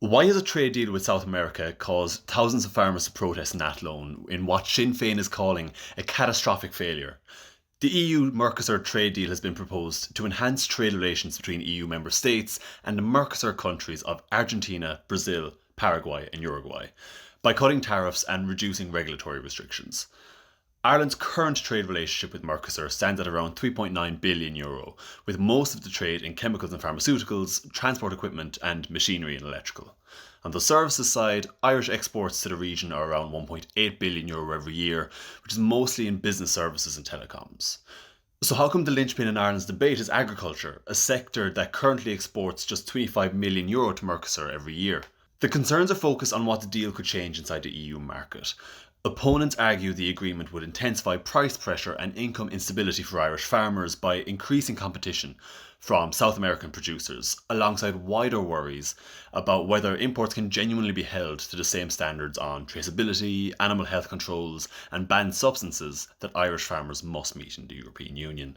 Why has a trade deal with South America caused thousands of farmers to protest in Athlone in what Sinn Féin is calling a catastrophic failure? The EU-Mercosur trade deal has been proposed to enhance trade relations between EU member states and the Mercosur countries of Argentina, Brazil, Paraguay and Uruguay by cutting tariffs and reducing regulatory restrictions. Ireland's current trade relationship with Mercosur stands at around €3.9 billion, with most of the trade in chemicals and pharmaceuticals, transport equipment and machinery and electrical. On the services side, Irish exports to the region are around €1.8 billion every year, which is mostly in business services and telecoms. So how come the linchpin in Ireland's debate is agriculture, a sector that currently exports just €25 million to Mercosur every year? The concerns are focused on what the deal could change inside the EU market. Opponents argue the agreement would intensify price pressure and income instability for Irish farmers by increasing competition from South American producers, alongside wider worries about whether imports can genuinely be held to the same standards on traceability, animal health controls, and banned substances that Irish farmers must meet in the European Union.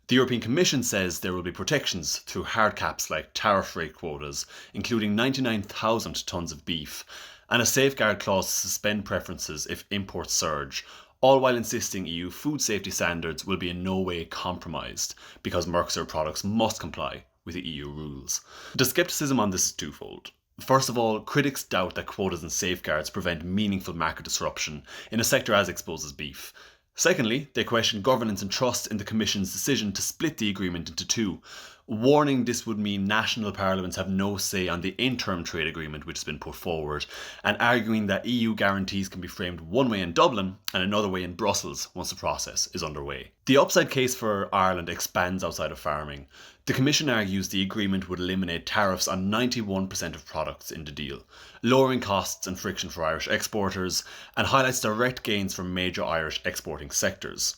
The European Commission says there will be protections through hard caps like tariff rate quotas, including 99,000 tonnes of beef, and a safeguard clause to suspend preferences if imports surge, all while insisting EU food safety standards will be in no way compromised because Mercosur products must comply with the EU rules. The scepticism on this is twofold. First of all, critics doubt that quotas and safeguards prevent meaningful market disruption in a sector as exposed as beef. Secondly, they question governance and trust in the Commission's decision to split the agreement into two, warning this would mean national parliaments have no say on the interim trade agreement which has been put forward, and arguing that EU guarantees can be framed one way in Dublin and another way in Brussels once the process is underway. The upside case for Ireland expands outside of farming. The Commission argues the agreement would eliminate tariffs on 91% of products in the deal, lowering costs and friction for Irish exporters, and highlights direct gains from major Irish exporting sectors.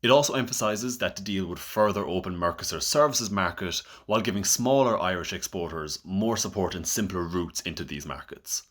It also emphasises that the deal would further open Mercosur's services market while giving smaller Irish exporters more support and simpler routes into these markets.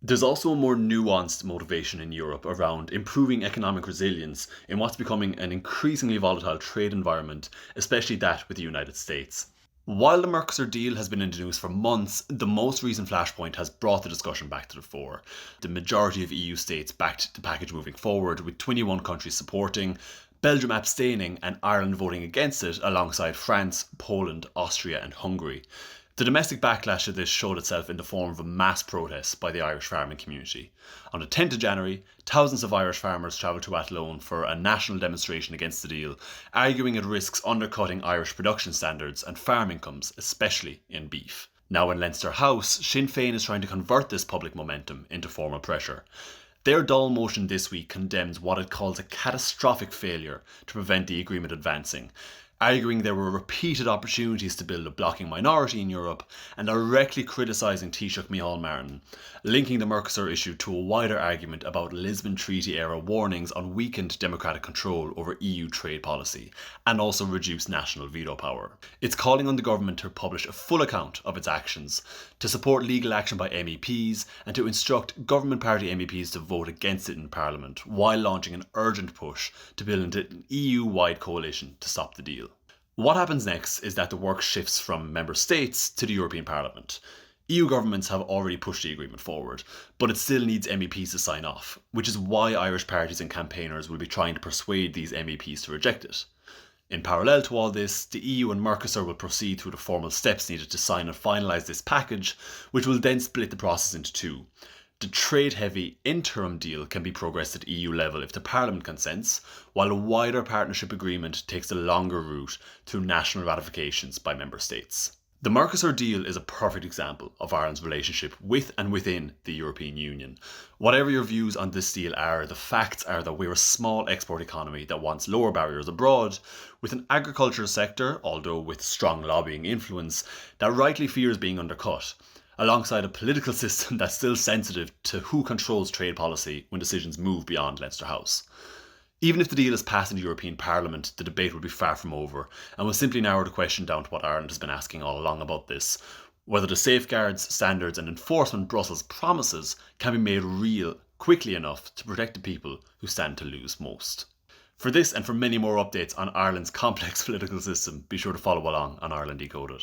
There's also a more nuanced motivation in Europe around improving economic resilience in what's becoming an increasingly volatile trade environment, especially that with the United States. While the Mercosur deal has been in the news for months, the most recent flashpoint has brought the discussion back to the fore. The majority of EU states backed the package moving forward, with 21 countries supporting, Belgium abstaining and Ireland voting against it alongside France, Poland, Austria and Hungary. The domestic backlash to this showed itself in the form of a mass protest by the Irish farming community. On the 10th of January, thousands of Irish farmers travelled to Athlone for a national demonstration against the deal, arguing it risks undercutting Irish production standards and farm incomes, especially in beef. Now in Leinster House, Sinn Féin is trying to convert this public momentum into formal pressure. Their Dáil motion this week condemns what it calls a catastrophic failure to prevent the agreement advancing, arguing there were repeated opportunities to build a blocking minority in Europe and directly criticising Taoiseach Micheál Martin, linking the Mercosur issue to a wider argument about Lisbon Treaty-era warnings on weakened democratic control over EU trade policy and also reduced national veto power. It's calling on the government to publish a full account of its actions, to support legal action by MEPs and to instruct government party MEPs to vote against it in Parliament while launching an urgent push to build an EU-wide coalition to stop the deal. What happens next is that the work shifts from member states to the European Parliament. EU governments have already pushed the agreement forward, but it still needs MEPs to sign off, which is why Irish parties and campaigners will be trying to persuade these MEPs to reject it. In parallel to all this, the EU and Mercosur will proceed through the formal steps needed to sign and finalise this package, which will then split the process into two. The trade-heavy interim deal can be progressed at EU level if the Parliament consents, while a wider partnership agreement takes the longer route through national ratifications by member states. The Mercosur deal is a perfect example of Ireland's relationship with and within the European Union. Whatever your views on this deal are, the facts are that we're a small export economy that wants lower barriers abroad, with an agricultural sector, although with strong lobbying influence, that rightly fears being undercut, alongside a political system that's still sensitive to who controls trade policy when decisions move beyond Leinster House. Even if the deal is passed in the European Parliament, the debate will be far from over and will simply narrow the question down to what Ireland has been asking all along about this: whether the safeguards, standards and enforcement Brussels promises can be made real quickly enough to protect the people who stand to lose most. For this and for many more updates on Ireland's complex political system, be sure to follow along on Ireland Decoded.